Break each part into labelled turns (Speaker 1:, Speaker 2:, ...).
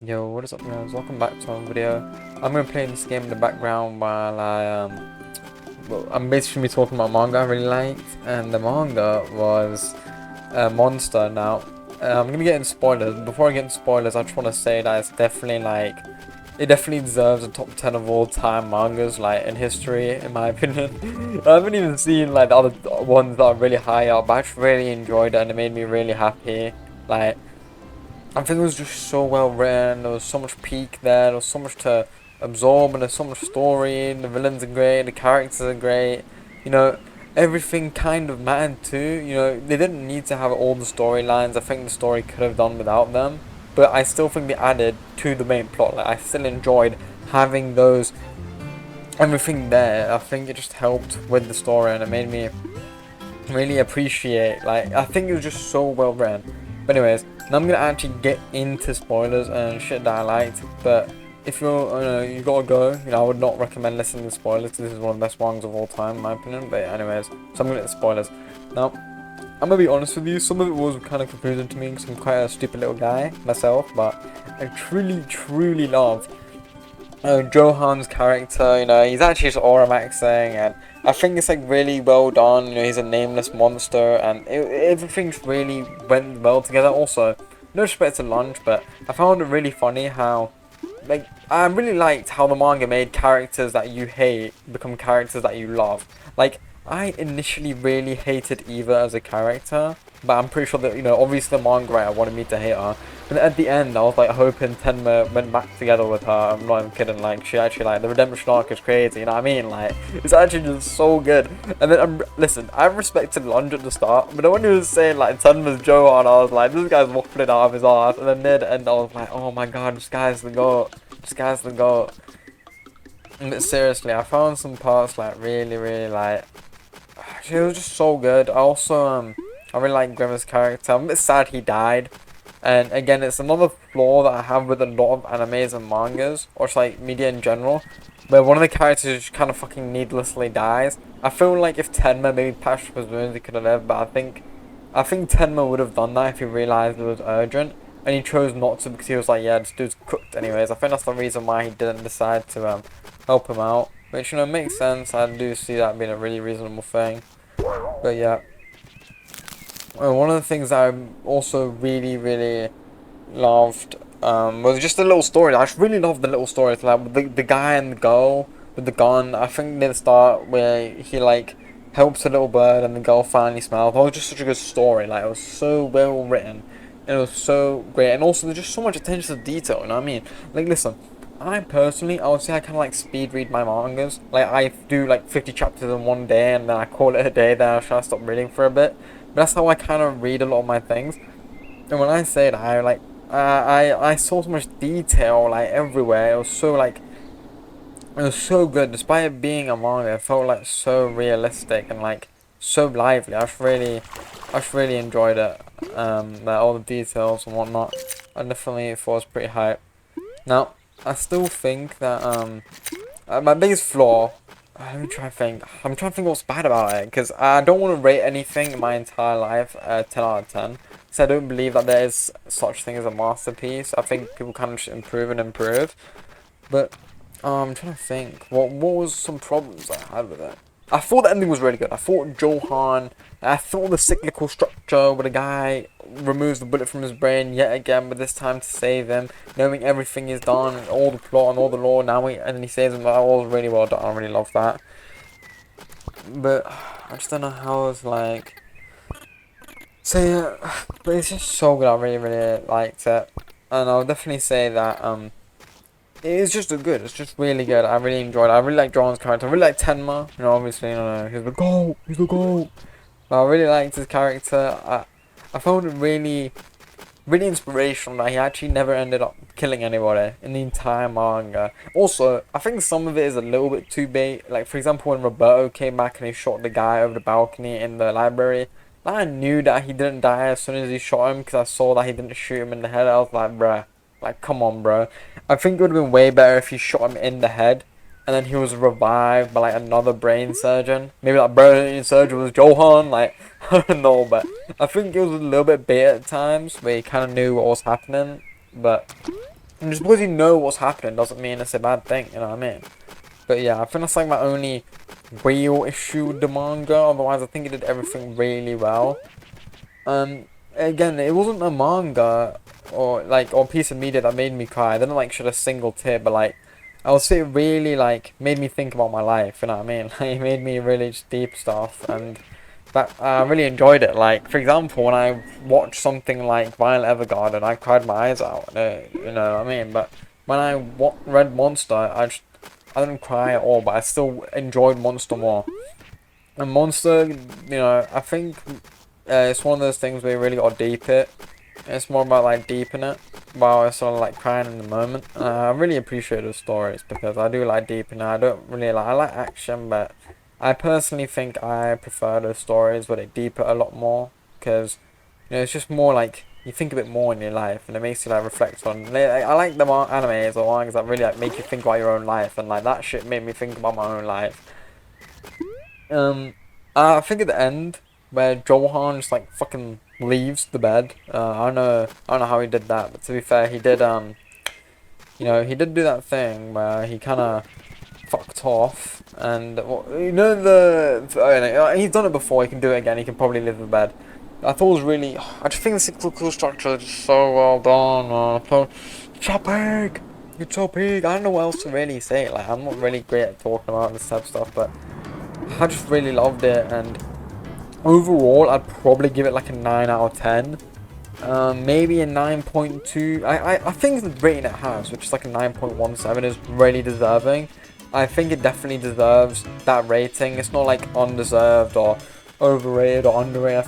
Speaker 1: Yo, what is up guys? Welcome back to another video. I'm gonna play this game in the background while I'm basically talking about manga I really liked, and the manga was Monster. Now, I'm gonna get into spoilers. Before I get into spoilers, I just want to say that it's definitely it definitely deserves a top 10 of all time mangas in history, in my opinion. I haven't even seen the other ones that are really high up, but I just really enjoyed it and it made me really happy. Like, I think it was just so well written. There was so much peak there. There was so much to absorb, and there's so much story. The villains are great. The characters are great. You know, everything kind of mattered too. You know, they didn't need to have all the storylines. I think the story could have done without them. But I still think they added to the main plot. Like, I still enjoyed having those everything there. I think it just helped with the story, and it made me really appreciate. I think it was just so well written. But anyways, now I'm gonna actually get into spoilers and shit that I liked. But if you gotta go, I would not recommend listening to spoilers. This is one of the best ones of all time, in my opinion. But anyways, so I'm gonna get the spoilers. Now, I'm gonna be honest with you. Some of it was kind of confusing to me because I'm quite a stupid little guy myself. But I truly love Johan's character. He's actually just Oramaxing, and I think it's really well done. He's a nameless monster, and everything's really went well together. Also, no respect to Lunch, but I found it really funny how, I really liked how the manga made characters that you hate become characters that you love. I initially really hated Eva as a character, but I'm pretty sure that, obviously the manga writer wanted me to hate her. But at the end, I was hoping Tenma went back together with her. I'm not even kidding. She actually, the redemption arc is crazy, you know what I mean? It's actually just so good. And then, listen, I respected Lunge at the start, but when he was saying, Tenma's Johan, I was like, this guy's waffling out of his ass. And then near the end, I was like, oh my god, this guy's the GOAT. This guy's the GOAT. But seriously, I found some parts, really, it was just so good. I really like Grimmer's character. I'm a bit sad he died. And again, it's another flaw that I have with a lot of animes and mangas, or just media in general, where one of the characters just kind of fucking needlessly dies. I feel like if Tenma maybe patched up his wounds, he could have lived, but I think Tenma would have done that if he realized it was urgent, and he chose not to because he was like, yeah, this dude's cooked anyways. I think that's the reason why he didn't decide to help him out, which makes sense. I do see that being a really reasonable thing. But yeah. One of the things I also really loved was just the little story. I just really loved the little stories, the guy and the girl with the gun. I think near the start where he helps a little bird and the girl finally smiles. That was just such a good story. It was so well written and it was so great. And also there's just so much attention to detail. You know what I mean? Listen, I would say I kind of speed read my mangas. I do 50 chapters in one day and then I call it a day. Then I try to stop reading for a bit. But that's how I kind of read a lot of my things. And when I say that, I saw so much detail everywhere. It was so good. Despite it being a manga, it felt so realistic and so lively. I just really enjoyed it. All the details and whatnot. I definitely thought it was pretty hype. Now, I still think that my biggest flaw. Let me try to think. I'm trying to think what's bad about it, because I don't want to rate anything in my entire life 10 out of 10. So I don't believe that there is such thing as a masterpiece. I think people kind of just improve and improve. But I'm trying to think. What was some problems I had with it? I thought the ending was really good. I thought Johan. I thought the cyclical structure where the guy removes the bullet from his brain yet again, but this time to save him, knowing everything is done, and all the plot and all the lore. And then he saves him. That was really well done. I really love that. But I just don't know how it's So yeah, but it's just so good. I really liked it, and I'll definitely say that it's just good. It's just really good. I really enjoyed it. I really like John's character. I really like Tenma. Obviously, he's the GOAT. He's the GOAT. But I really liked his character. I found it really inspirational that he actually never ended up killing anybody in the entire manga. Also, I think some of it is a little bit too bait. For example, when Roberto came back and he shot the guy over the balcony in the library, I knew that he didn't die as soon as he shot him because I saw that he didn't shoot him in the head. I was like, bruh. Come on, bro. I think it would have been way better if he shot him in the head and then he was revived by another brain surgeon. Maybe that brain surgeon was Johan. I don't know, but I think it was a little bit bait at times where he kind of knew what was happening. But And just because you know what's happening doesn't mean it's a bad thing, you know what I mean? But yeah, I think that's like my only real issue with the manga. Otherwise, I think it did everything really well. Again, it wasn't a manga or piece of media that made me cry. I didn't like shed a single tear, but like I would say it really like made me think about my life. You know what I mean? Like, it made me really just deep stuff, and that I really enjoyed it. Like for example, when I watched something like Violet Evergarden, I cried my eyes out. You know what I mean? But when I read Monster, I didn't cry at all, but I still enjoyed Monster more. And Monster, you know, I think it's one of those things where you really got to deep it. It's more about like deeping it, while it's sort of like crying in the moment. I really appreciate the stories because I do like deeping it. I don't really like I like action, but I personally think I prefer those stories where they deep it a lot more because you know it's just more like you think a bit more in your life and it makes you like reflect on. I like the animes or mangas that really like make you think about your own life, and like that shit made me think about my own life. Um, I think at the end where Johan just like fucking leaves the bed. I don't know how he did that, but to be fair, he did. You know, he did do that thing where he kind of fucked off, and well, you know he's done it before. He can do it again. He can probably leave the bed. I thought it was really. I just think the cyclical structure is just so well done. It's so big. It's so big. I don't know what else to really say. Like I'm not really great at talking about this type of stuff, but I just really loved it, and overall, I'd probably give it like a 9 out of 10. Maybe a 9.2. I think the rating it has, which is like a 9.17, is really deserving. I think it definitely deserves that rating. It's not like undeserved or overrated or underrated.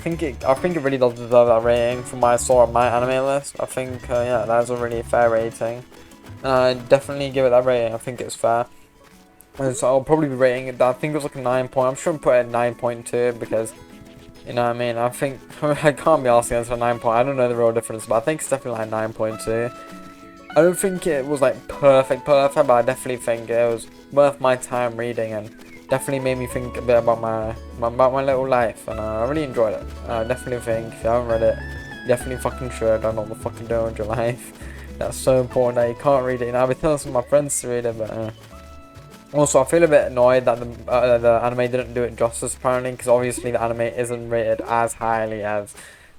Speaker 1: I think it really does deserve that rating from what I saw on my anime list. I think yeah, that's a really fair rating. And I definitely give it that rating. I think it's fair. And so I'll probably be rating it. I think it was like a 9 point. I'm sure I'm putting it at 9.2 because you know what I mean? I think I can't be asking this for 9 point. I don't know the real difference, but I think it's definitely like 9.2. I don't think it was like perfect, but I definitely think it was worth my time reading and definitely made me think a bit about my little life, and I really enjoyed it. I definitely think if you haven't read it, you definitely fucking should. I don't know what the fuck you're doing with your life. That's so important that you can't read it. You know, I've been telling some of my friends to read it, but. Also, I feel a bit annoyed that the anime didn't do it justice, apparently, because obviously the anime isn't rated as highly as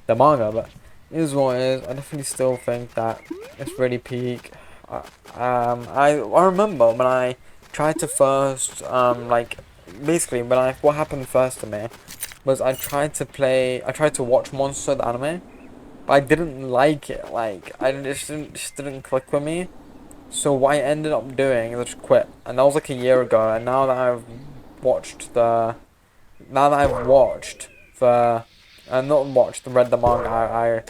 Speaker 1: the manga, but it is what it is. I definitely still think that it's really peak. I remember when I tried to first, like, basically, what happened first to me was I tried to watch Monster, the anime, but I didn't like it, like, just didn't click with me. So what I ended up doing is I just quit, and that was like a year ago. And now that I've watched read the manga, I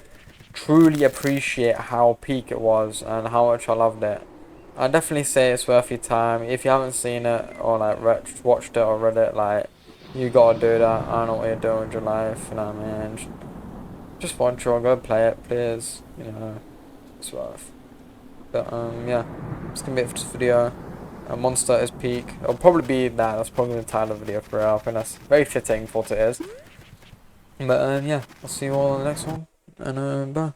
Speaker 1: truly appreciate how peak it was and how much I loved it. I definitely say it's worth your time. If you haven't seen it or like watched it or read it, like you gotta do that. I don't know what you're doing with your life, you know what I mean? Just watch it or go play it, please. You know, it's worth. But yeah, it's gonna be it for this video. Monster is peak. It'll probably be that. That's probably the title of the video for real. I think that's very fitting for what it is. But yeah, I'll see you all in the next one. And bye.